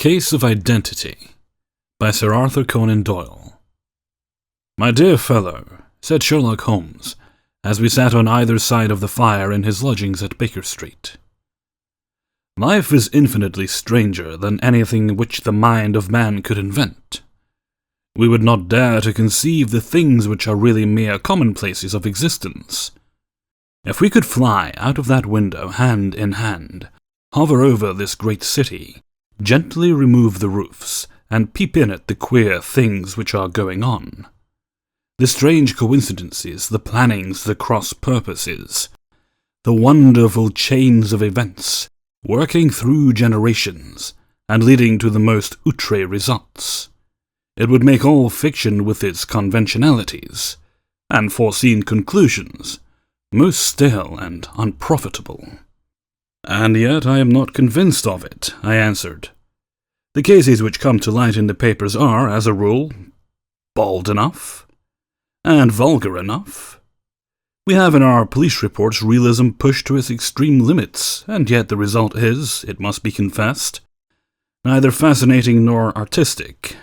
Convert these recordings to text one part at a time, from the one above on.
Case of Identity by Sir Arthur Conan Doyle. My dear fellow, said Sherlock Holmes, as we sat on either side of the fire in his lodgings at Baker Street. Life is infinitely stranger than anything which the mind of man could invent. We would not dare to conceive the things which are really mere commonplaces of existence. If we could fly out of that window hand in hand, hover over this great city, gently remove the roofs, and peep in at the queer things which are going on, the strange coincidences, the plannings, the cross-purposes, the wonderful chains of events, working through generations, and leading to the most outre results, it would make all fiction with its conventionalities and foreseen conclusions most stale and unprofitable. And yet I am not convinced of it, I answered. The cases which come to light in the papers are, as a rule, bald enough, and vulgar enough. We have in our police reports realism pushed to its extreme limits, and yet the result is, it must be confessed, neither fascinating nor artistic.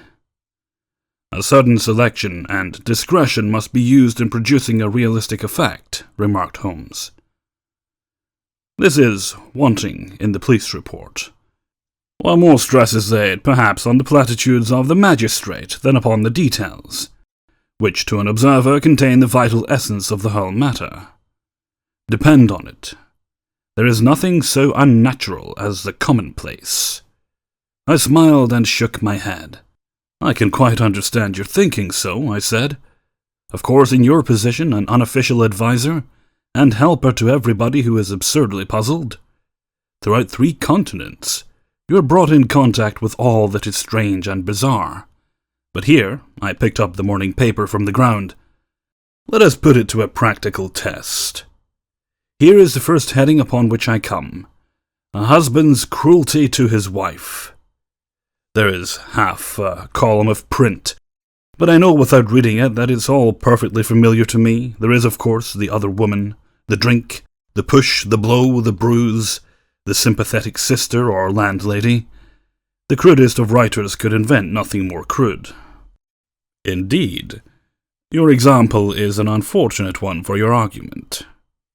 A sudden selection and discretion must be used in producing a realistic effect, remarked Holmes. This is wanting in the police report. While more stress is laid, perhaps, on the platitudes of the magistrate than upon the details, which to an observer contain the vital essence of the whole matter. Depend on it, there is nothing so unnatural as the commonplace. I smiled and shook my head. I can quite understand your thinking so, I said. Of course, in your position, an unofficial adviser, and helper to everybody who is absurdly puzzled. Throughout 3 continents, you are brought in contact with all that is strange and bizarre. But here, I picked up the morning paper from the ground. Let us put it to a practical test. Here is the first heading upon which I come. A husband's cruelty to his wife. There is half a column of print, but I know without reading it that it's all perfectly familiar to me. There is, of course, the other woman, the drink, the push, the blow, the bruise, the sympathetic sister or landlady. The crudest of writers could invent nothing more crude. Indeed, your example is an unfortunate one for your argument,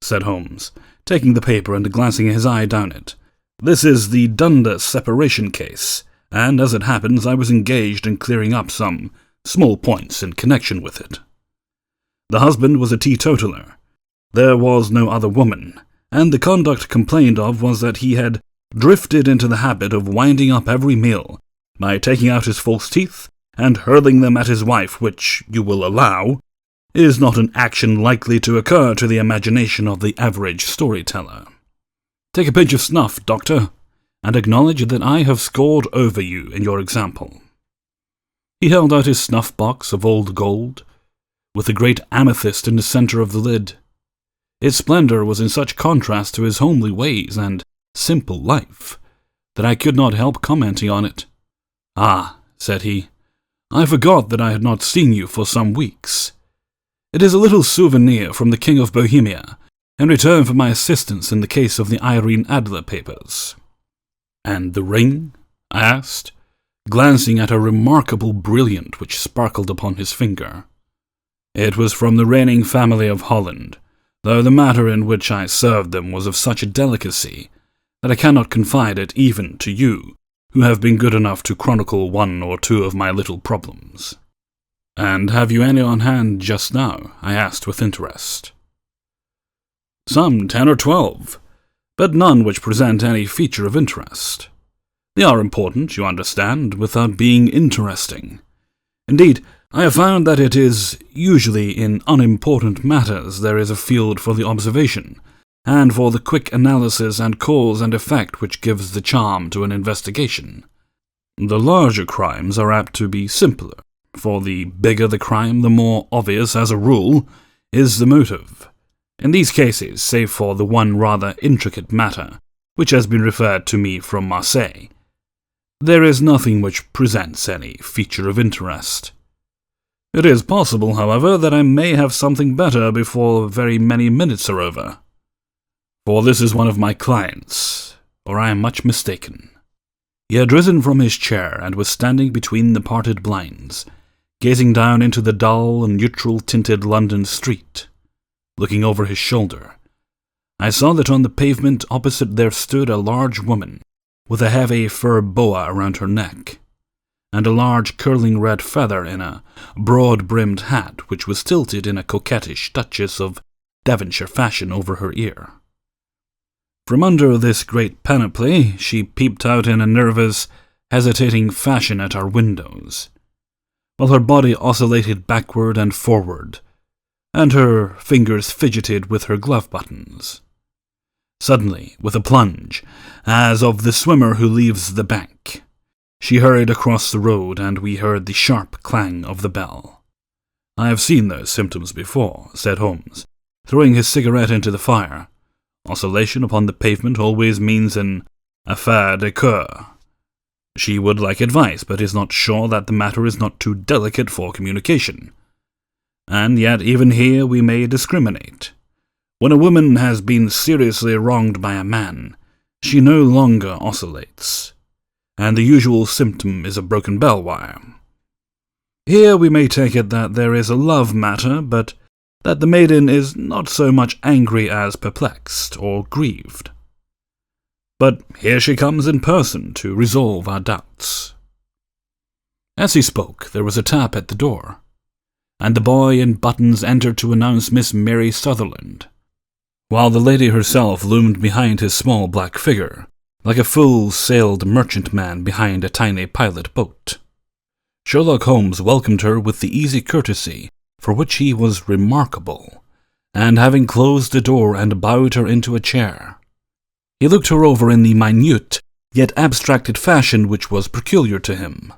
said Holmes, taking the paper and glancing his eye down it. This is the Dundas separation case, and as it happens I was engaged in clearing up some small points in connection with it. The husband was a teetotaler. There was no other woman, and the conduct complained of was that he had drifted into the habit of winding up every meal by taking out his false teeth and hurling them at his wife, which, you will allow, is not an action likely to occur to the imagination of the average storyteller. Take a pinch of snuff, Doctor, and acknowledge that I have scored over you in your example. He held out his snuff-box of old gold, with a great amethyst in the centre of the lid. Its splendour was in such contrast to his homely ways and simple life that I could not help commenting on it. Ah, said he, I forgot that I had not seen you for some weeks. It is a little souvenir from the King of Bohemia, in return for my assistance in the case of the Irene Adler papers. And the ring? I asked, glancing at a remarkable brilliant which sparkled upon his finger. It was from the reigning family of Holland, though the matter in which I served them was of such a delicacy that I cannot confide it even to you, who have been good enough to chronicle 1 or 2 of my little problems. And have you any on hand just now? I asked with interest. Some 10 or 12, but none which present any feature of interest. They are important, you understand, without being interesting. Indeed, I have found that it is usually in unimportant matters there is a field for the observation, and for the quick analysis and cause and effect which gives the charm to an investigation. The larger crimes are apt to be simpler, for the bigger the crime, the more obvious, as a rule, is the motive. In these cases, save for the one rather intricate matter, which has been referred to me from Marseille, there is nothing which presents any feature of interest. It is possible, however, that I may have something better before very many minutes are over. For this is one of my clients, or I am much mistaken. He had risen from his chair and was standing between the parted blinds, gazing down into the dull and neutral-tinted London street. Looking over his shoulder, I saw that on the pavement opposite there stood a large woman, with a heavy fur boa around her neck, and a large curling red feather in a broad-brimmed hat which was tilted in a coquettish Duchess of Devonshire fashion over her ear. From under this great panoply she peeped out in a nervous, hesitating fashion at our windows, while her body oscillated backward and forward, and her fingers fidgeted with her glove buttons. Suddenly, with a plunge, as of the swimmer who leaves the bank, she hurried across the road, and we heard the sharp clang of the bell. "I have seen those symptoms before," said Holmes, throwing his cigarette into the fire. "Oscillation upon the pavement always means an affaire de coeur. She would like advice, but is not sure that the matter is not too delicate for communication. And yet even here we may discriminate. When a woman has been seriously wronged by a man, she no longer oscillates, and the usual symptom is a broken bell wire. Here we may take it that there is a love matter, but that the maiden is not so much angry as perplexed or grieved. But here she comes in person to resolve our doubts." As he spoke, there was a tap at the door, and the boy in buttons entered to announce Miss Mary Sutherland, while the lady herself loomed behind his small black figure, like a full-sailed merchantman behind a tiny pilot boat. Sherlock Holmes welcomed her with the easy courtesy for which he was remarkable, and having closed the door and bowed her into a chair, he looked her over in the minute yet abstracted fashion which was peculiar to him.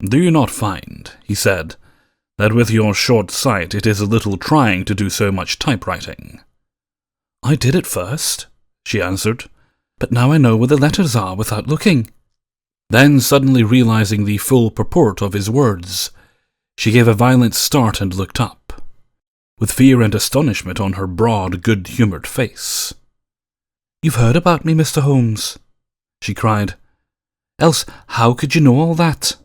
"Do you not find," he said, "that with your short sight it is a little trying to do so much typewriting?" "I did at first," she answered, "but now I know where the letters are without looking." Then, suddenly realizing the full purport of his words, she gave a violent start and looked up, with fear and astonishment on her broad, good-humoured face. "You've heard about me, Mr. Holmes," she cried. "Else how could you know all that?"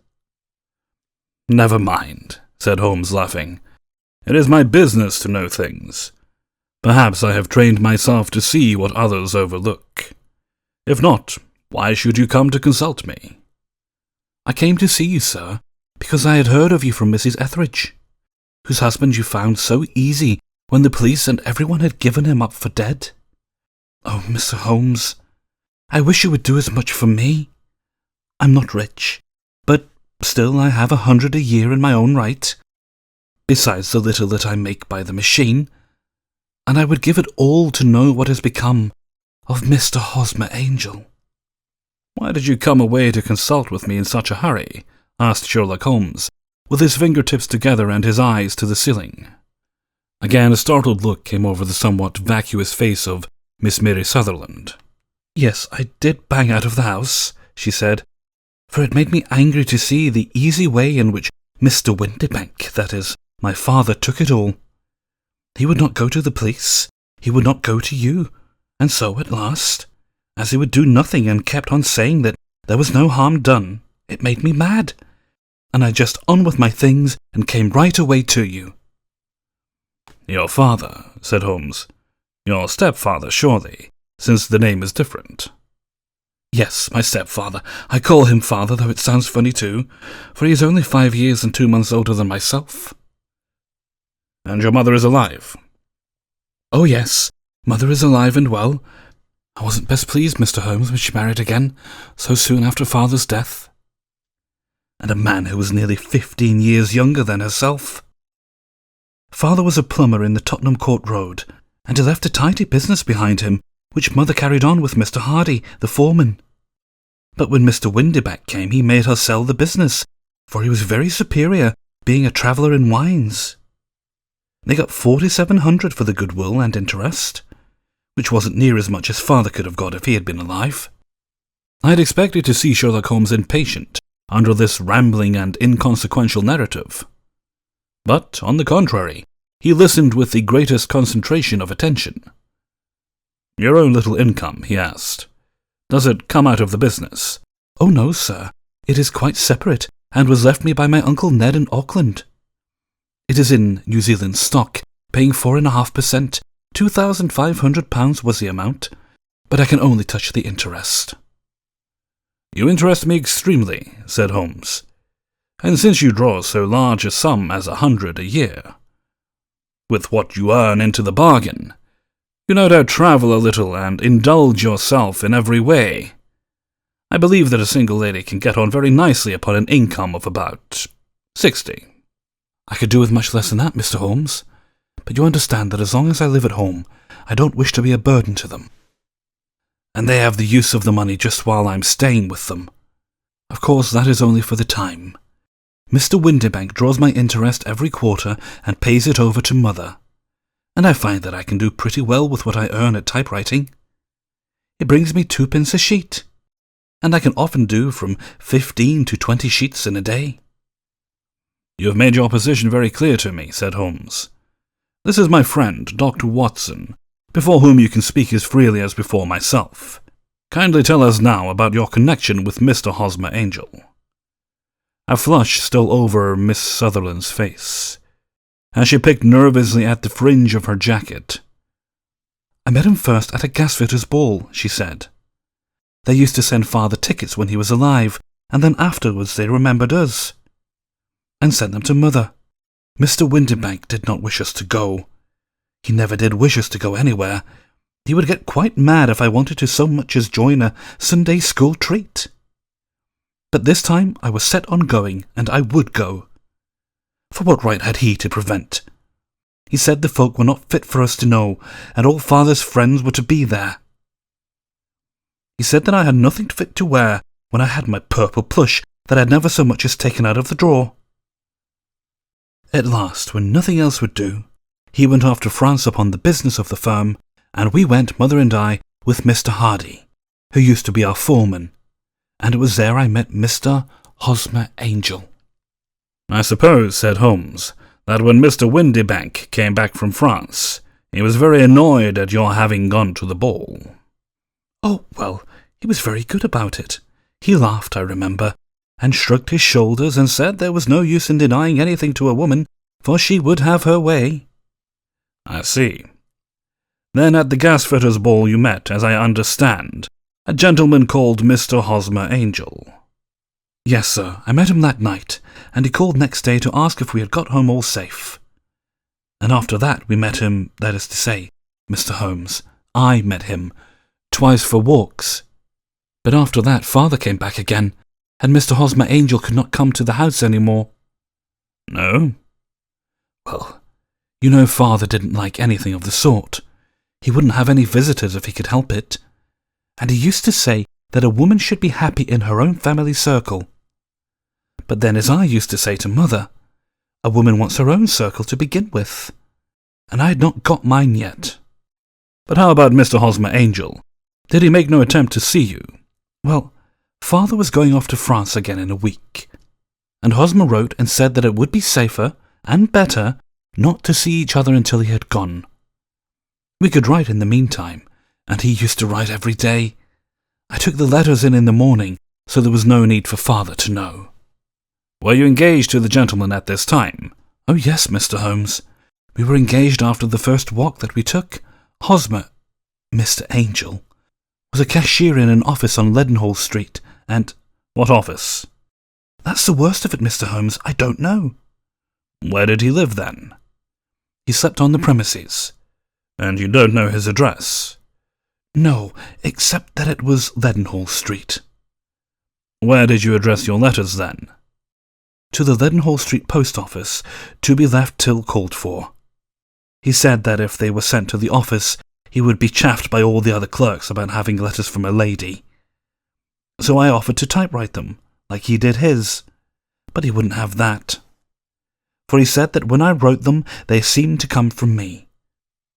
"Never mind," said Holmes, laughing. "It is my business to know things. Perhaps I have trained myself to see what others overlook. If not, why should you come to consult me?" "I came to see you, sir, because I had heard of you from Mrs. Etheridge, whose husband you found so easy when the police and everyone had given him up for dead. Oh, Mr. Holmes, I wish you would do as much for me. I'm not rich, but still I have 100 a year in my own right, besides the little that I make by the machine, and I would give it all to know what has become of Mr. Hosmer Angel." "Why did you come away to consult with me in such a hurry?" asked Sherlock Holmes, with his fingertips together and his eyes to the ceiling. Again a startled look came over the somewhat vacuous face of Miss Mary Sutherland. "Yes, I did bang out of the house," she said, "for it made me angry to see the easy way in which Mr. Windibank, that is, my father, took it all. He would not go to the police, he would not go to you, and so, at last, as he would do nothing and kept on saying that there was no harm done, it made me mad, and I just on with my things and came right away to you." "Your father," said Holmes. "Your stepfather, surely, since the name is different." "Yes, my stepfather. I call him father, though it sounds funny too, for he is only 5 years and 2 months older than myself." "And your mother is alive?" "Oh, yes, mother is alive and well. I wasn't best pleased, Mr. Holmes, when she married again, so soon after father's death. And a man who was nearly 15 years younger than herself. Father was a plumber in the Tottenham Court Road, and he left a tidy business behind him, which mother carried on with Mr. Hardy, the foreman. But when Mr. Windibank came, he made her sell the business, for he was very superior, being a traveller in wines. They got 4,700 for the goodwill and interest, which wasn't near as much as father could have got if he had been alive." I had expected to see Sherlock Holmes impatient under this rambling and inconsequential narrative. But, on the contrary, he listened with the greatest concentration of attention. "Your own little income," he asked, "does it come out of the business?" "Oh no, sir. It is quite separate, and was left me by my Uncle Ned in Auckland. It is in New Zealand stock, paying 4.5%. £2,500 was the amount, but I can only touch the interest." "You interest me extremely," said Holmes. "And since you draw so large a sum as 100 a year, with what you earn into the bargain, you no doubt travel a little and indulge yourself in every way. I believe that a single lady can get on very nicely upon an income of about 60. "I could do with much less than that, Mr. Holmes, but you understand that as long as I live at home, I don't wish to be a burden to them. And they have the use of the money just while I'm staying with them. Of course, that is only for the time. Mr. Windibank draws my interest every quarter and pays it over to Mother, and I find that I can do pretty well with what I earn at typewriting. It brings me 2p a sheet, and I can often do from 15 to 20 sheets in a day." "You have made your position very clear to me," said Holmes. "This is my friend, Dr. Watson, before whom you can speak as freely as before myself. Kindly tell us now about your connection with Mr. Hosmer Angel." A flush stole over Miss Sutherland's face, as she picked nervously at the fringe of her jacket. "I met him first at a gasfitter's ball," she said. "They used to send Father tickets when he was alive, and then afterwards they remembered us, and sent them to Mother. Mr. Windibank did not wish us to go. He never did wish us to go anywhere. He would get quite mad if I wanted to so much as join a Sunday school treat. But this time I was set on going, and I would go. For what right had he to prevent? He said the folk were not fit for us to know, and all Father's friends were to be there. He said that I had nothing fit to wear when I had my purple plush that I had never so much as taken out of the drawer. At last, when nothing else would do, he went off to France upon the business of the firm, and we went, Mother and I, with Mr. Hardy, who used to be our foreman, and it was there I met Mr. Hosmer Angel." "I suppose," said Holmes, "that when Mr. Windibank came back from France, he was very annoyed at your having gone to the ball." "Oh, well, he was very good about it. He laughed, I remember, and shrugged his shoulders and said there was no use in denying anything to a woman, for she would have her way." "I see. Then at the gasfitter's ball you met, as I understand, a gentleman called Mr. Hosmer Angel." "Yes, sir, I met him that night, and he called next day to ask if we had got home all safe. And after that we met him, that is to say, Mr. Holmes, I met him, twice for walks. But after that Father came back again, and Mr. Hosmer Angel could not come to the house any more." "No?" "Well, you know Father didn't like anything of the sort. He wouldn't have any visitors if he could help it. And he used to say that a woman should be happy in her own family circle. But then, as I used to say to Mother, a woman wants her own circle to begin with, and I had not got mine yet." "But how about Mr. Hosmer Angel? Did he make no attempt to see you?" "Well, Father was going off to France again in a week, and Hosmer wrote and said that it would be safer and better not to see each other until he had gone. We could write in the meantime, and he used to write every day. I took the letters in the morning, so there was no need for Father to know." "Were you engaged to the gentleman at this time?" "Oh yes, Mr. Holmes. We were engaged after the first walk that we took. Hosmer, Mr. Angel, was a cashier in an office on Leadenhall Street, and—" "What office?" "That's the worst of it, Mr. Holmes. I don't know." "Where did he live, then?" "He slept on the premises." "And you don't know his address?" "No, except that it was Leadenhall Street." "Where did you address your letters, then?" "To the Leadenhall Street post office, to be left till called for. He said that if they were sent to the office, he would be chaffed by all the other clerks about having letters from a lady. So I offered to typewrite them, like he did his, but he wouldn't have that. For he said that when I wrote them, they seemed to come from me.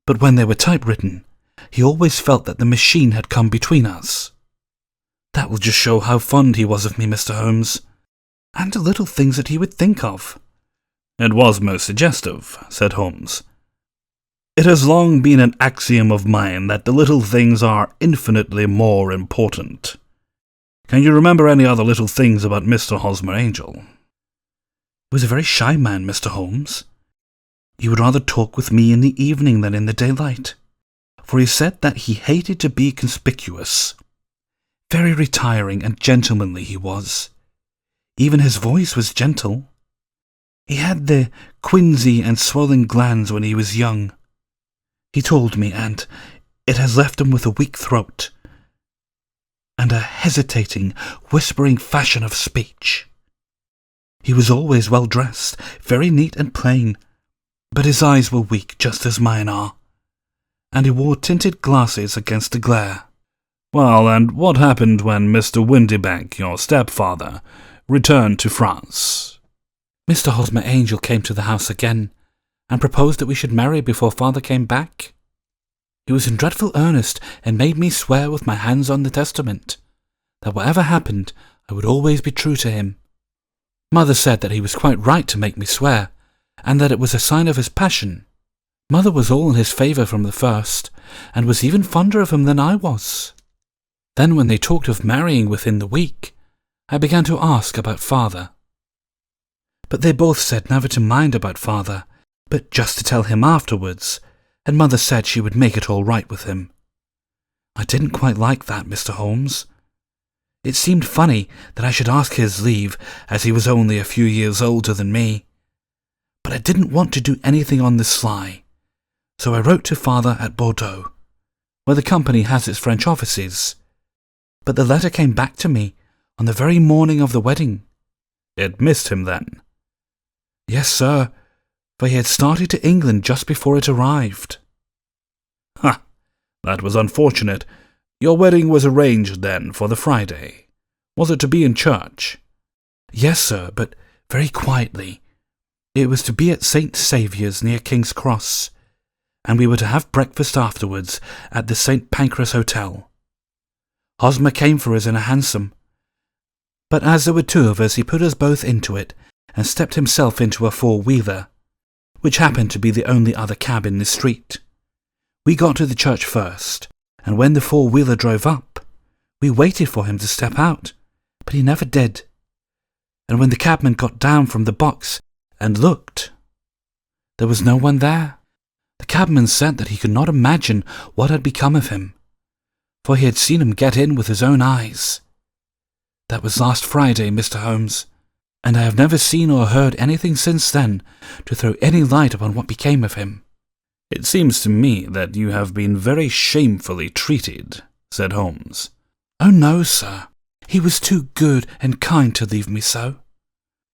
But when they were typewritten, he always felt that the machine had come between us. That will just show how fond he was of me, Mr. Holmes, and the little things that he would think of." "It was most suggestive," said Holmes. "It has long been an axiom of mine that the little things are infinitely more important. Can you remember any other little things about Mr. Hosmer Angel? He was a very shy man, Mr. Holmes. He would rather talk with me in the evening than in the daylight, for he said that he hated to be conspicuous. Very retiring and gentlemanly he was. Even his voice was gentle. He had the quinsy and swollen glands when he was young, he told me, and it has left him with a weak throat and a hesitating, whispering fashion of speech. He was always well dressed, very neat and plain, but his eyes were weak just as mine are, and he wore tinted glasses against the glare. Well, and what happened when Mr. Windibank, your stepfather, returned to France? Mr. Hosmer Angel came to the house again, and proposed that we should marry before father came back. He was in dreadful earnest, and made me swear with my hands on the testament that whatever happened, I would always be true to him. Mother said that he was quite right to make me swear, and that it was a sign of his passion. Mother was all in his favour from the first, and was even fonder of him than I was. Then when they talked of marrying within the week, I began to ask about father. But they both said never to mind about father, but just to tell him afterwards, and mother said she would make it all right with him. I didn't quite like that, Mr. Holmes. It seemed funny that I should ask his leave, as he was only a few years older than me. But I didn't want to do anything on the sly, so I wrote to father at Bordeaux, where the company has its French offices. But the letter came back to me on the very morning of the wedding. It missed him then? Yes, sir, for he had started to England just before it arrived. Ha! That was unfortunate. Your wedding was arranged, then, for the Friday. Was it to be in church? Yes, sir, but very quietly. It was to be at St. Saviour's near King's Cross, and we were to have breakfast afterwards at the St. Pancras Hotel. Hosmer came for us in a hansom, but as there were two of us, he put us both into it and stepped himself into a four-wheeler, which happened to be the only other cab in the street. We got to the church first, and when the four-wheeler drove up, we waited for him to step out, but he never did. And when the cabman got down from the box and looked, there was no one there. The cabman said that he could not imagine what had become of him, for he had seen him get in with his own eyes. That was last Friday, Mr. Holmes, and I have never seen or heard anything since then to throw any light upon what became of him. It seems to me that you have been very shamefully treated, said Holmes. Oh, no, sir. He was too good and kind to leave me so.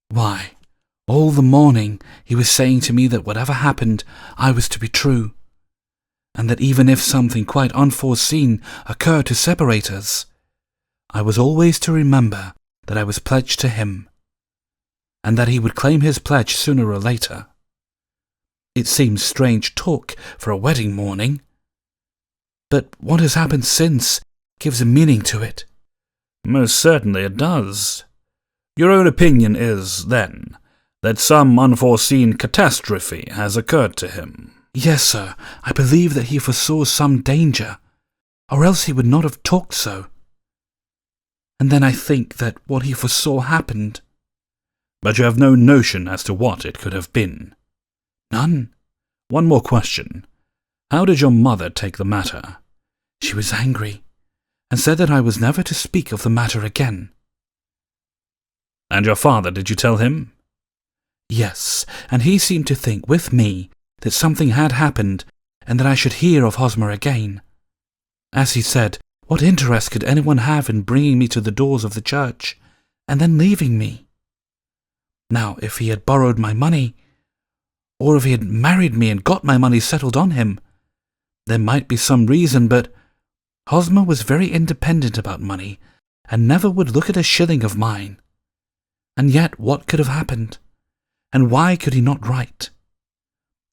Why, all the morning he was saying to me that whatever happened, I was to be true, and that even if something quite unforeseen occurred to separate us, I was always to remember that I was pledged to him, and that he would claim his pledge sooner or later. It seems strange talk for a wedding morning, but what has happened since gives a meaning to it. Most certainly it does. Your own opinion is, then, that some unforeseen catastrophe has occurred to him? Yes, sir. I believe that he foresaw some danger, or else he would not have talked so. And then I think that what he foresaw happened. But you have no notion as to what it could have been? None. One more question. How did your mother take the matter? She was angry, and said that I was never to speak of the matter again. And your father, did you tell him? Yes, and he seemed to think, with me, that something had happened, and that I should hear of Hosmer again. As he said, what interest could anyone have in bringing me to the doors of the church, and then leaving me? Now, if he had borrowed my money, or if he had married me and got my money settled on him, there might be some reason, but Hosmer was very independent about money, and never would look at a shilling of mine. And yet what could have happened? And why could he not write?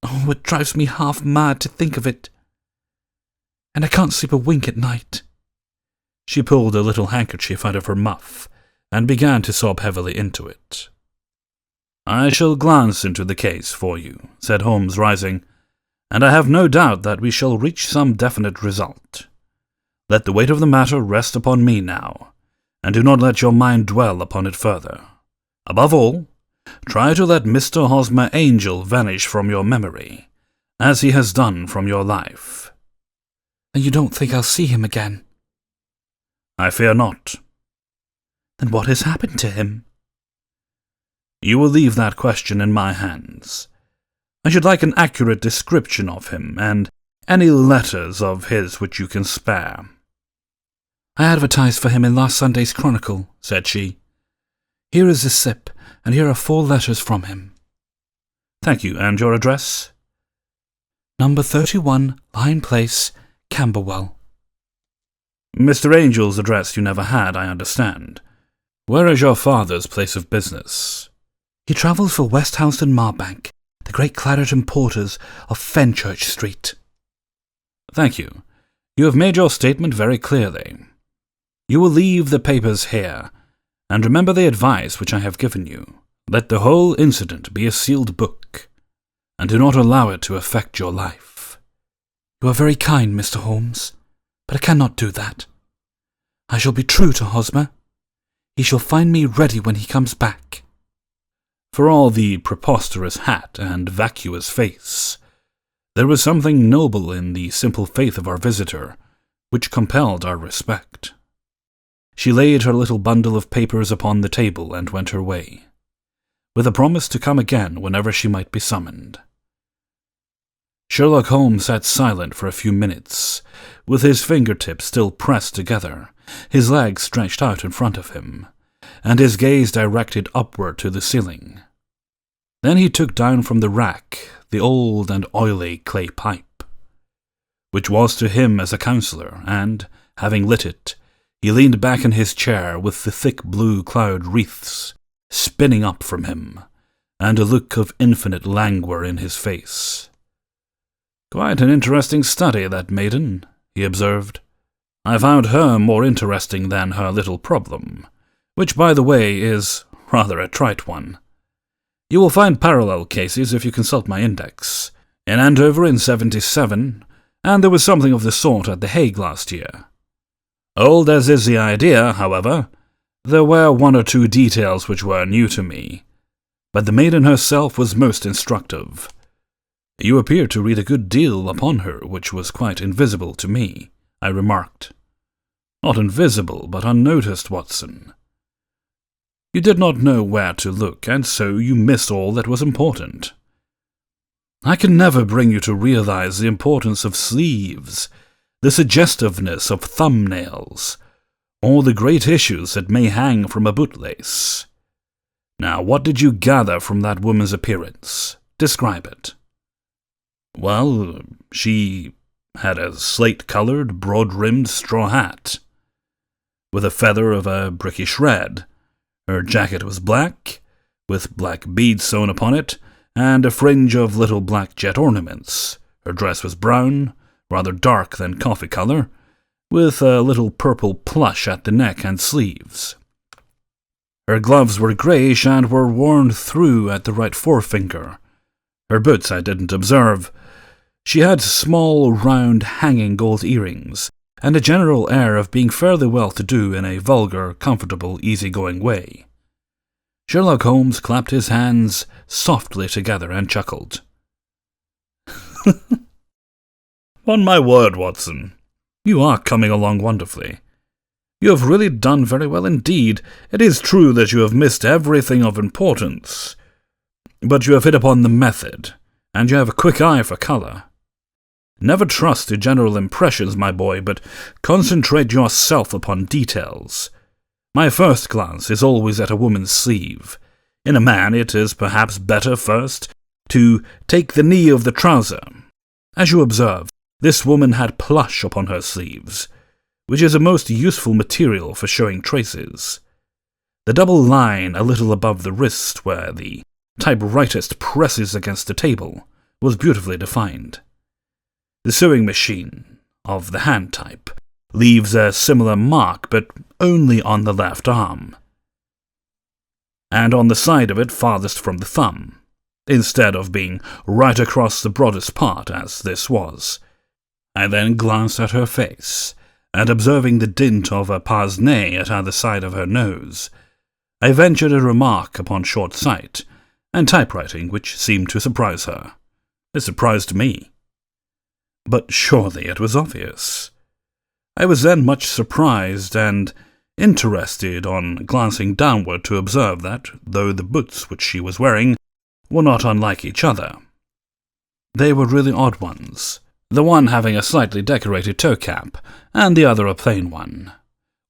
Oh, it drives me half mad to think of it. And I can't sleep a wink at night. She pulled a little handkerchief out of her muff, and began to sob heavily into it. I shall glance into the case for you, said Holmes, rising, and I have no doubt that we shall reach some definite result. Let the weight of the matter rest upon me now, and do not let your mind dwell upon it further. Above all, try to let Mr. Hosmer Angel vanish from your memory, as he has done from your life. And you don't think I'll see him again? I fear not. Then what has happened to him? You will leave that question in my hands. I should like an accurate description of him, and any letters of his which you can spare. I advertised for him in last Sunday's Chronicle, said she. Here is the slip, and here are 4 letters from him. Thank you, and your address? Number 31, Lyme Place, Camberwell. Mr. Angel's address you never had, I understand. Where is your father's place of business? He travels for Westhouse and Marbank, the great claret importers of Fenchurch Street. Thank you. You have made your statement very clearly. You will leave the papers here, and remember the advice which I have given you. Let the whole incident be a sealed book, and do not allow it to affect your life. You are very kind, Mr. Holmes, but I cannot do that. I shall be true to Hosmer. He shall find me ready when he comes back. For all the preposterous hat and vacuous face, there was something noble in the simple faith of our visitor, which compelled our respect. She laid her little bundle of papers upon the table and went her way, with a promise to come again whenever she might be summoned. Sherlock Holmes sat silent for a few minutes, with his fingertips still pressed together, his legs stretched out in front of him, and his gaze directed upward to the ceiling. Then he took down from the rack the old and oily clay pipe, which was to him as a counsellor, and, having lit it, he leaned back in his chair with the thick blue cloud wreaths spinning up from him, and a look of infinite languor in his face. "Quite an interesting study, that maiden," he observed. "I found her more interesting than her little problem, which, by the way, is rather a trite one. You will find parallel cases if you consult my index. In Andover in 77, and there was something of the sort at The Hague last year. Old as is the idea, however, there were 1 or 2 details which were new to me, but the maiden herself was most instructive. You appear to read a good deal upon her which was quite invisible to me," I remarked. "Not invisible, but unnoticed, Watson. You did not know where to look, and so you missed all that was important. I can never bring you to realize the importance of sleeves, the suggestiveness of thumbnails, or the great issues that may hang from a bootlace. Now, what did you gather from that woman's appearance? Describe it." "Well, she had a slate-coloured, broad-rimmed straw hat, with a feather of a brickish red. Her jacket was black, with black beads sewn upon it, and a fringe of little black jet ornaments. Her dress was brown, rather dark than coffee colour, with a little purple plush at the neck and sleeves. Her gloves were greyish and were worn through at the right forefinger. Her boots I didn't observe. She had small, round, hanging gold earrings, and a general air of being fairly well-to-do in a vulgar, comfortable, easy-going way." Sherlock Holmes clapped his hands softly together and chuckled. "On my word, Watson, you are coming along wonderfully. You have really done very well indeed. It is true that you have missed everything of importance, but you have hit upon the method, and you have a quick eye for colour. Never trust to general impressions, my boy, but concentrate yourself upon details. My first glance is always at a woman's sleeve. In a man, it is perhaps better first to take the knee of the trouser. As you observe, this woman had plush upon her sleeves, which is a most useful material for showing traces. The double line a little above the wrist, where the typewritist presses against the table, was beautifully defined. The sewing machine, of the hand type, leaves a similar mark, but only on the left arm, and on the side of it farthest from the thumb, instead of being right across the broadest part, as this was. I then glanced at her face, and observing the dint of a pince-nez at either side of her nose, I ventured a remark upon short sight and typewriting which seemed to surprise her. It surprised me. But surely it was obvious. I was then much surprised and interested on glancing downward to observe that, though the boots which she was wearing were not unlike each other, they were really odd ones, the one having a slightly decorated toe cap, and the other a plain one.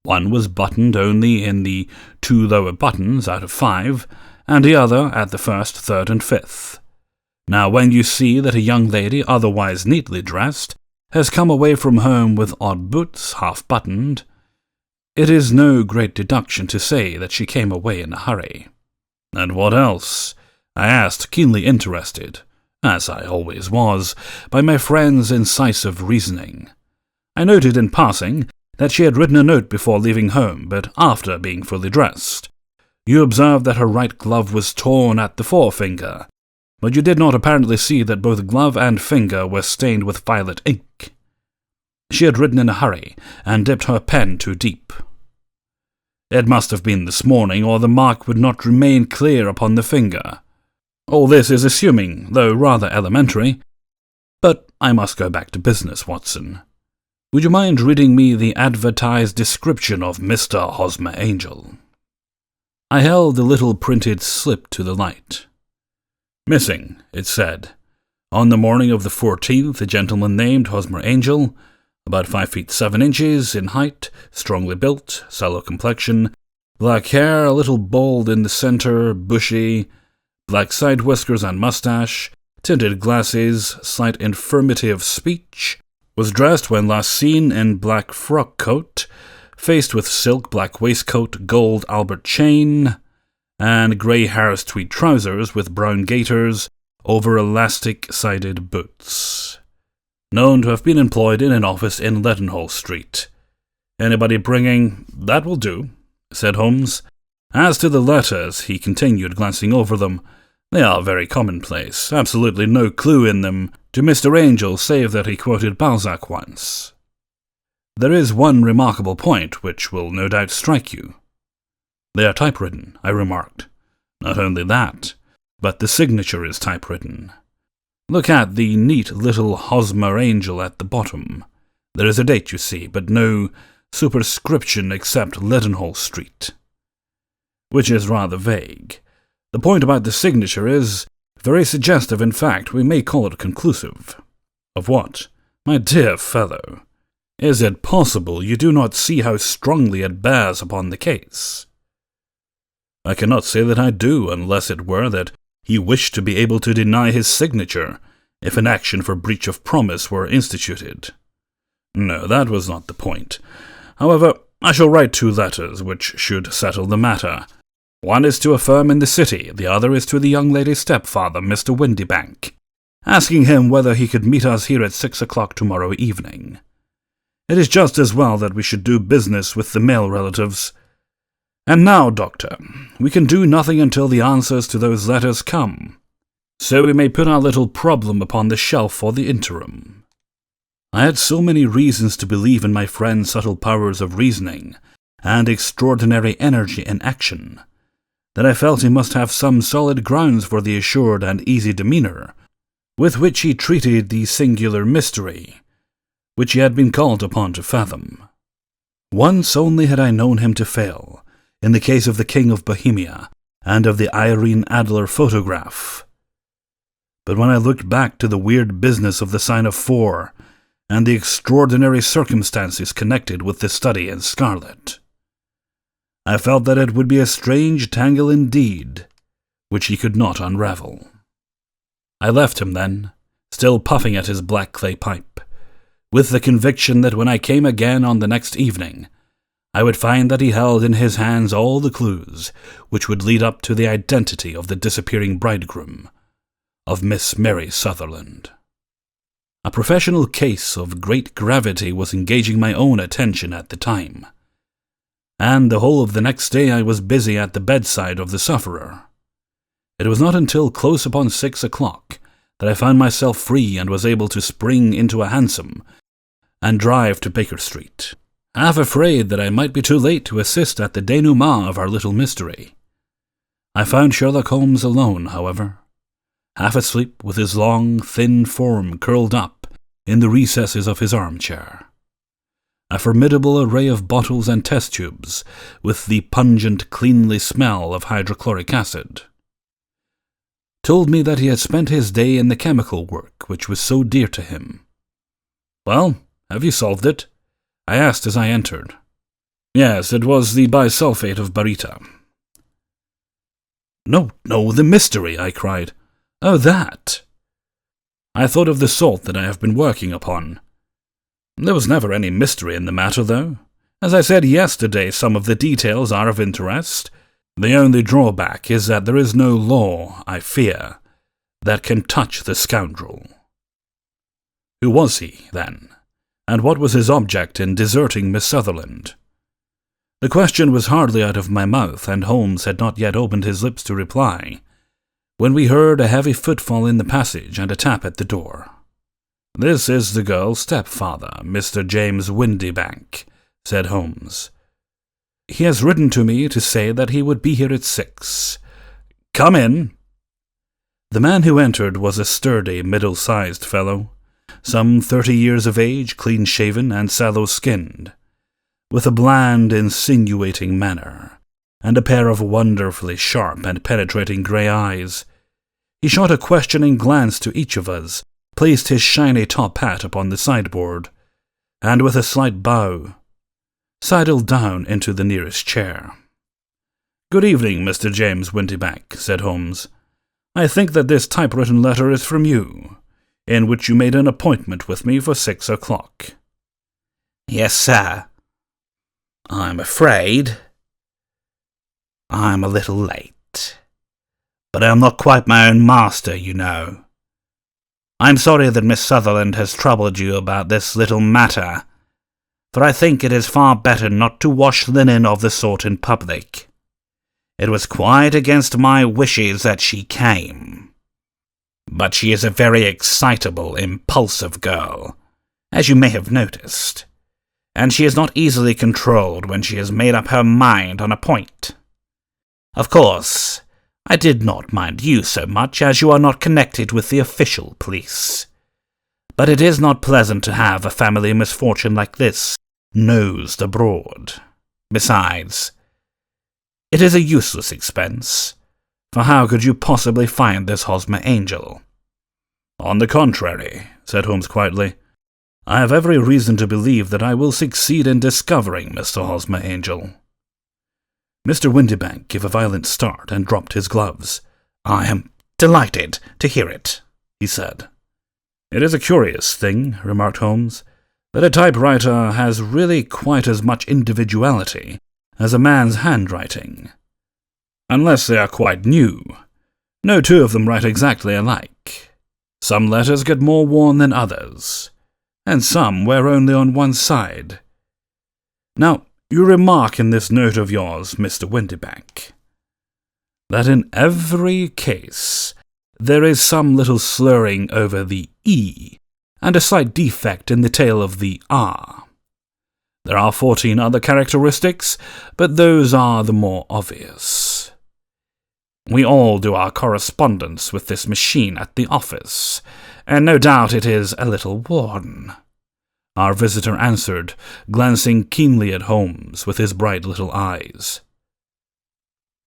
One was buttoned only in the 2 lower buttons out of 5, and the other at the 1st, 3rd, and 5th. Now, when you see that a young lady, otherwise neatly dressed, has come away from home with odd boots, half-buttoned, it is no great deduction to say that she came away in a hurry. And what else? I asked, keenly interested, as I always was, by my friend's incisive reasoning. I noted in passing that she had written a note before leaving home, but after being fully dressed. You observed that her right glove was torn at the forefinger, but you did not apparently see that both glove and finger were stained with violet ink. She had written in a hurry, and dipped her pen too deep. It must have been this morning, or the mark would not remain clear upon the finger. All this is assuming, though rather elementary. But I must go back to business, Watson. Would you mind reading me the advertised description of Mr. Hosmer Angel? I held the little printed slip to the light. Missing, it said. On the morning of the 14th, a gentleman named Hosmer Angel, about 5 feet 7 inches in height, strongly built, sallow complexion, black hair, a little bald in the center, bushy, black side whiskers and mustache, tinted glasses, slight infirmity of speech, was dressed when last seen in black frock coat, faced with silk black waistcoat, gold Albert chain, and grey Harris tweed trousers with brown gaiters over elastic-sided boots. Known to have been employed in an office in Leadenhall Street. Anybody bringing? That will do, said Holmes. As to the letters, he continued, glancing over them, they are very commonplace, absolutely no clue in them to Mr. Angel save that he quoted Balzac once. There is one remarkable point which will no doubt strike you. They are typewritten, I remarked. Not only that, but the signature is typewritten. Look at the neat little Hosmer Angel at the bottom. There is a date, you see, but no superscription except Leadenhall Street, which is rather vague. The point about the signature is very suggestive. In fact, we may call it conclusive. Of what? My dear fellow, is it possible you do not see how strongly it bears upon the case? I cannot say that I do, unless it were that he wished to be able to deny his signature if an action for breach of promise were instituted. No, that was not the point. However, I shall write 2 letters which should settle the matter. One is to a firm in the city, the other is to the young lady's stepfather, Mr. Windybank, asking him whether he could meet us here at 6 o'clock tomorrow evening. It is just as well that we should do business with the male relatives. And now, Doctor, we can do nothing until the answers to those letters come, so we may put our little problem upon the shelf for the interim. I had so many reasons to believe in my friend's subtle powers of reasoning and extraordinary energy in action, that I felt he must have some solid grounds for the assured and easy demeanour with which he treated the singular mystery which he had been called upon to fathom. Once only had I known him to fail, in the case of the King of Bohemia and of the Irene Adler photograph. But when I looked back to the weird business of the sign of 4 and the extraordinary circumstances connected with the study in scarlet, I felt that it would be a strange tangle indeed, which he could not unravel. I left him then, still puffing at his black clay pipe, with the conviction that when I came again on the next evening, I would find that he held in his hands all the clues which would lead up to the identity of the disappearing bridegroom, of Miss Mary Sutherland. A professional case of great gravity was engaging my own attention at the time, and the whole of the next day I was busy at the bedside of the sufferer. It was not until close upon 6 o'clock that I found myself free and was able to spring into a hansom and drive to Baker Street. half afraid that I might be too late to assist at the denouement of our little mystery. I found Sherlock Holmes alone, however, half asleep with his long, thin form curled up in the recesses of his armchair. A formidable array of bottles and test tubes, with the pungent, cleanly smell of hydrochloric acid, told me that he had spent his day in the chemical work which was so dear to him. "Well, have you solved it?" I asked as I entered. "Yes, it was the bisulfate of baryta." No, the mystery," I cried. "Oh, that!" "I thought of the salt that I have been working upon. There was never any mystery in the matter, though. As I said yesterday, some of the details are of interest. The only drawback is that there is no law, I fear, that can touch the scoundrel." "Who was he, then? And what was his object in deserting Miss Sutherland?" The question was hardly out of my mouth, and Holmes had not yet opened his lips to reply, when we heard a heavy footfall in the passage and a tap at the door. "This is the girl's stepfather, Mr. James Windibank," said Holmes. "He has written to me to say that he would be here at 6. Come in." The man who entered was a sturdy, middle-sized fellow, some 30 years of age, clean-shaven and sallow-skinned, with a bland, insinuating manner, and a pair of wonderfully sharp and penetrating grey eyes. He shot a questioning glance to each of us, placed his shiny top hat upon the sideboard, and with a slight bow, sidled down into the nearest chair. "Good evening, Mr. James Windibank," said Holmes. "I think that this typewritten letter is from you, in which you made an appointment with me for 6 o'clock. "Yes, sir. I'm afraid I'm a little late, but I'm not quite my own master, you know. I'm sorry that Miss Sutherland has troubled you about this little matter, for I think it is far better not to wash linen of the sort in public. It was quite against my wishes that she came. But she is a very excitable, impulsive girl, as you may have noticed, and she is not easily controlled when she has made up her mind on a point. Of course, I did not mind you so much as you are not connected with the official police. But it is not pleasant to have a family misfortune like this nosed abroad. Besides, it is a useless expense, for how could you possibly find this Hosmer Angel?" "On the contrary," said Holmes quietly, "I have every reason to believe that I will succeed in discovering Mr. Hosmer Angel." Mr. Windibank gave a violent start and dropped his gloves. "I am delighted to hear it," he said. "It is a curious thing," remarked Holmes, "that a typewriter has really quite as much individuality as a man's handwriting. Unless they are quite new, no two of them write exactly alike. Some letters get more worn than others, and some wear only on one side. Now, you remark in this note of yours, Mr. Windibank, that in every case there is some little slurring over the E, and a slight defect in the tail of the R. There are 14 other characteristics, but those are the more obvious. We all do our correspondence with this machine at the office, and no doubt it is a little worn," our visitor answered, glancing keenly at Holmes with his bright little eyes.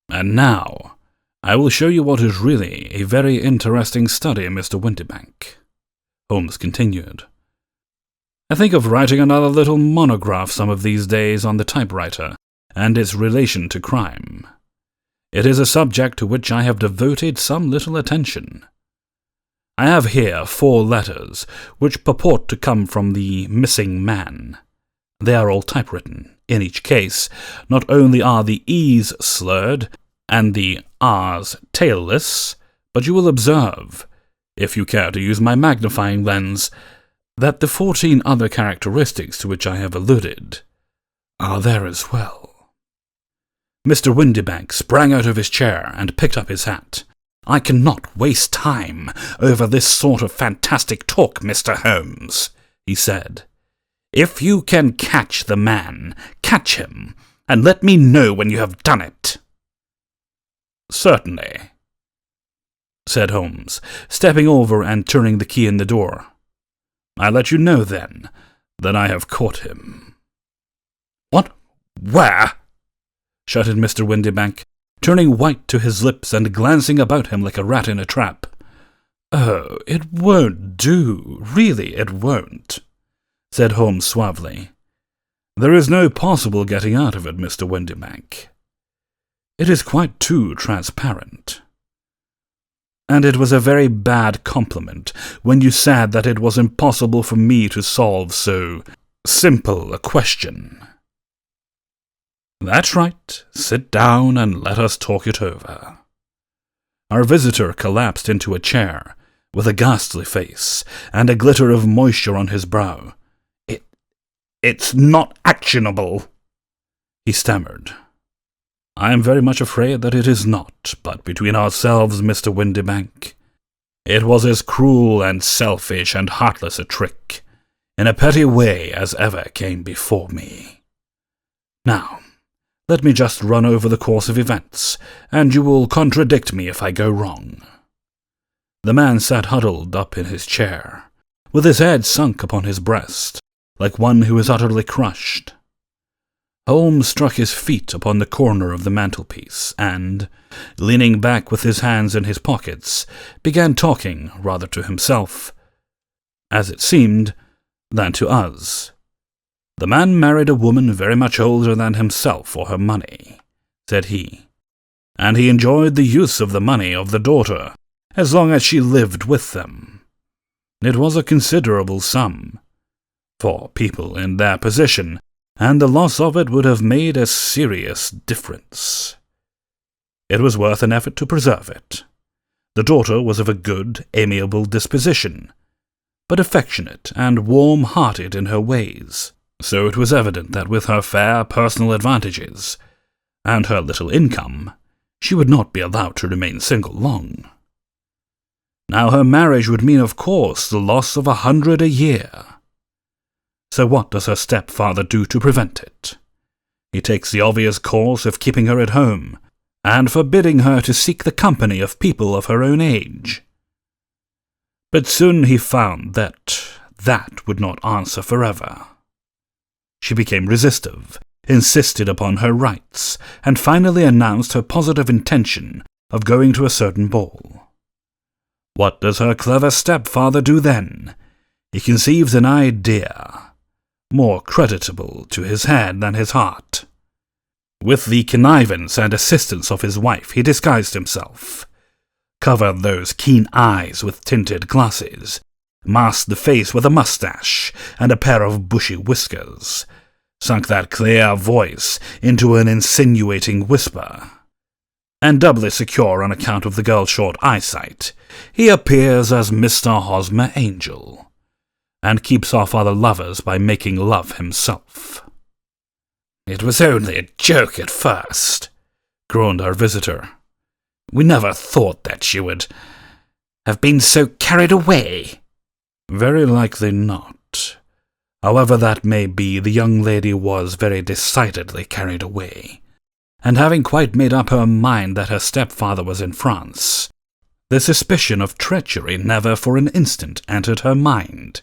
"And now, I will show you what is really a very interesting study, Mr. Windibank," Holmes continued. "I think of writing another little monograph some of these days on the typewriter and its relation to crime. It is a subject to which I have devoted some little attention. I have here 4 letters which purport to come from the missing man. They are all typewritten. In each case, not only are the E's slurred and the R's tailless, but you will observe, if you care to use my magnifying lens, that the 14 other characteristics to which I have alluded are there as well." Mr. Windibank sprang out of his chair and picked up his hat. "I cannot waste time over this sort of fantastic talk, Mr. Holmes," he said. If you can catch the man, catch him, and let me know when you have done it." "Certainly," said Holmes, stepping over and turning the key in the door. "I'll let you know, then, that I have caught him." "What? Where?" shouted Mr. Windibank, turning white to his lips and glancing about him like a rat in a trap. "Oh, it won't do, really it won't," said Holmes suavely. "There is no possible getting out of it, Mr. Windibank. It is quite too transparent. And it was a very bad compliment when you said that it was impossible for me to solve so simple a question." "That's right. Sit down and let us talk it over." Our visitor collapsed into a chair, with a ghastly face and a glitter of moisture on his brow. It's not actionable," he stammered. "I am very much afraid that it is not, but between ourselves, Mr. Windibank, it was as cruel and selfish and heartless a trick, in a petty way, as ever came before me. Now, let me just run over the course of events, and you will contradict me if I go wrong." The man sat huddled up in his chair, with his head sunk upon his breast, like one who is utterly crushed. Holmes struck his feet upon the corner of the mantelpiece, and, leaning back with his hands in his pockets, began talking rather to himself, as it seemed, than to us. "The man married a woman very much older than himself for her money," said he, "and he enjoyed the use of the money of the daughter as long as she lived with them. It was a considerable sum for people in their position, and the loss of it would have made a serious difference. It was worth an effort to preserve it. The daughter was of a good, amiable disposition, but affectionate and warm-hearted in her ways, so it was evident that with her fair personal advantages, and her little income, she would not be allowed to remain single long. Now her marriage would mean, of course, the loss of 100 a year. So what does her stepfather do to prevent it? He takes the obvious course of keeping her at home, and forbidding her to seek the company of people of her own age. But soon he found that would not answer forever. She became restive, insisted upon her rights, and finally announced her positive intention of going to a certain ball. What does her clever stepfather do then? He conceives an idea, more creditable to his head than his heart. With the connivance and assistance of his wife, he disguised himself, covered those keen eyes with tinted glasses, masked the face with a mustache and a pair of bushy whiskers, sunk that clear voice into an insinuating whisper, and doubly secure on account of the girl's short eyesight, he appears as Mr. Hosmer Angel, and keeps off other lovers by making love himself. "It was only a joke at first," groaned our visitor. "We never thought that she would have been so carried away." "Very likely not. However that may be, the young lady was very decidedly carried away, and having quite made up her mind that her stepfather was in France, the suspicion of treachery never for an instant entered her mind.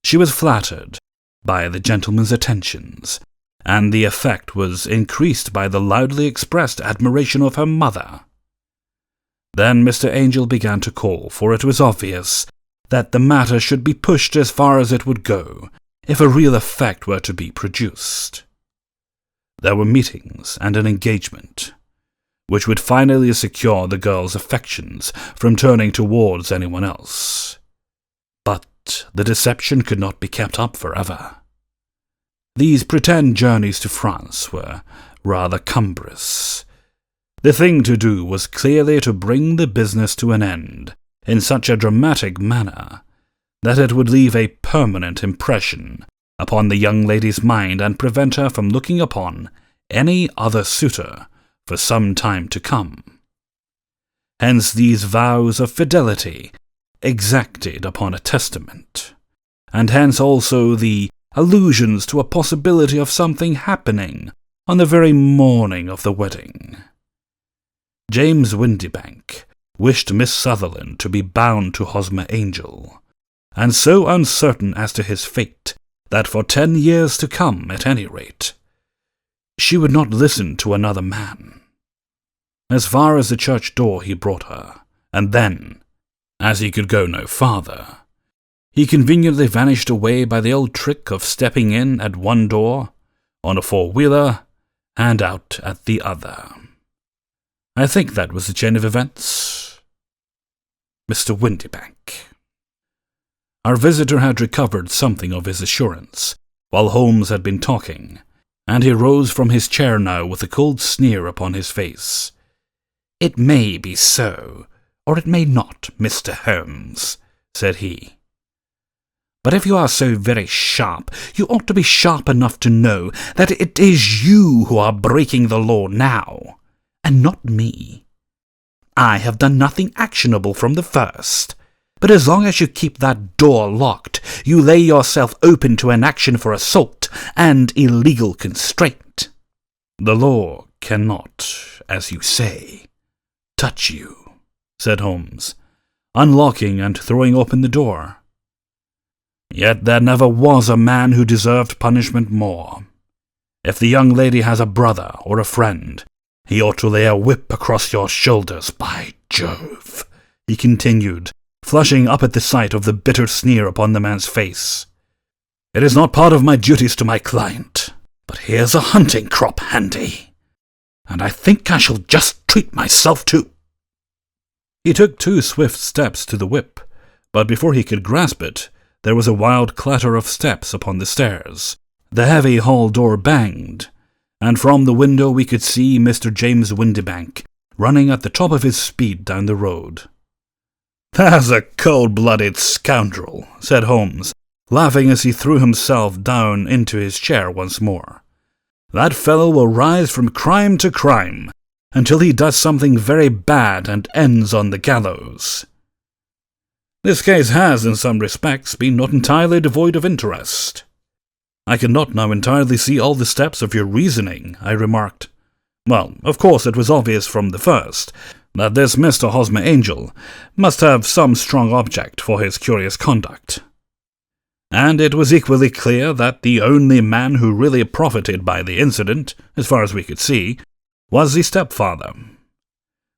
She was flattered by the gentleman's attentions, and the effect was increased by the loudly expressed admiration of her mother. Then Mr. Angel began to call, for it was obvious that the matter should be pushed as far as it would go, if a real effect were to be produced. There were meetings and an engagement, which would finally secure the girl's affections from turning towards anyone else. But the deception could not be kept up forever. These pretend journeys to France were rather cumbrous. The thing to do was clearly to bring the business to an end in such a dramatic manner that it would leave a permanent impression upon the young lady's mind and prevent her from looking upon any other suitor for some time to come. Hence these vows of fidelity exacted upon a testament, and hence also the allusions to a possibility of something happening on the very morning of the wedding. James Windibank wished Miss Sutherland to be bound to Hosmer Angel, and so uncertain as to his fate that for 10 years to come, at any rate, she would not listen to another man. As far as the church door he brought her, and then, as he could go no farther, he conveniently vanished away by the old trick of stepping in at one door, on a four-wheeler, and out at the other. I think that was the chain of events. Mr. Windibank. Our visitor had recovered something of his assurance, while Holmes had been talking, and he rose from his chair now with a cold sneer upon his face. "It may be so, or it may not, Mr. Holmes," said he. "But if you are so very sharp, you ought to be sharp enough to know that it is you who are breaking the law now, and not me. I have done nothing actionable from the first, but as long as you keep that door locked, you lay yourself open to an action for assault and illegal constraint. The law cannot, as you say, touch you," said Holmes, unlocking and throwing open the door. "Yet there never was a man who deserved punishment more. If the young lady has a brother or a friend, he ought to lay a whip across your shoulders, by Jove," he continued, flushing up at the sight of the bitter sneer upon the man's face. "It is not part of my duties to my client, but here's a hunting crop handy, and I think I shall just treat myself to—" He took 2 swift steps to the whip, but before he could grasp it, there was a wild clatter of steps upon the stairs. The heavy hall door banged, and from the window we could see Mr. James Windibank running at the top of his speed down the road. "There's a cold-blooded scoundrel," said Holmes, laughing as he threw himself down into his chair once more. "That fellow will rise from crime to crime, until he does something very bad and ends on the gallows. This case has, in some respects, been not entirely devoid of interest." "I cannot now entirely see all the steps of your reasoning," I remarked. "Well, of course it was obvious from the first that this Mr. Hosmer Angel must have some strong object for his curious conduct. And it was equally clear that the only man who really profited by the incident, as far as we could see, was the stepfather.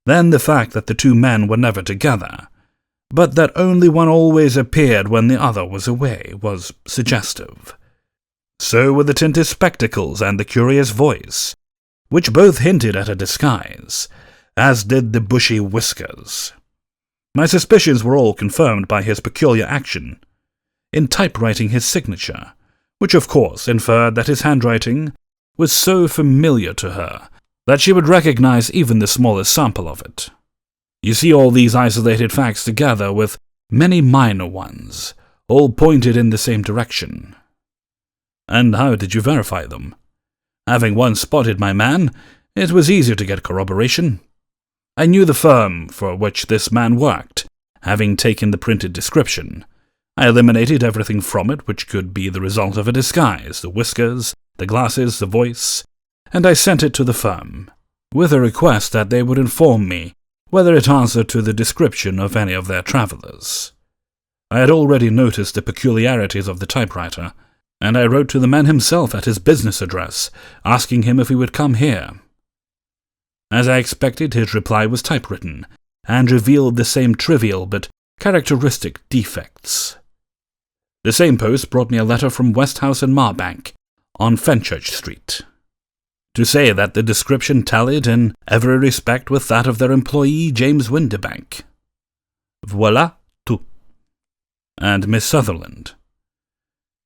Then the fact that the 2 men were never together, but that only one always appeared when the other was away, was suggestive. So were the tinted spectacles and the curious voice, which both hinted at a disguise, as did the bushy whiskers. My suspicions were all confirmed by his peculiar action in typewriting his signature, which of course inferred that his handwriting was so familiar to her that she would recognize even the smallest sample of it. You see all these isolated facts together with many minor ones, all pointed in the same direction." "And how did you verify them?" "Having once spotted my man, it was easier to get corroboration. I knew the firm for which this man worked, having taken the printed description. I eliminated everything from it which could be the result of a disguise, the whiskers, the glasses, the voice, and I sent it to the firm, with a request that they would inform me whether it answered to the description of any of their travellers. I had already noticed the peculiarities of the typewriter, and I wrote to the man himself at his business address, asking him if he would come here. As I expected, his reply was typewritten, and revealed the same trivial but characteristic defects. The same post brought me a letter from Westhouse and Marbank, on Fenchurch Street, to say that the description tallied in every respect with that of their employee, James Windibank. Voilà tout. And Miss Sutherland.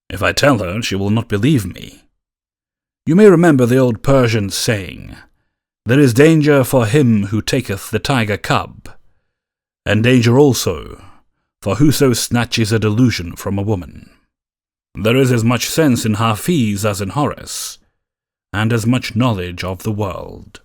If I tell her, she will not believe me. You may remember the old Persian saying, 'There is danger for him who taketh the tiger cub, and danger also for whoso snatches a delusion from a woman.' There is as much sense in Hafiz as in Horace, and as much knowledge of the world."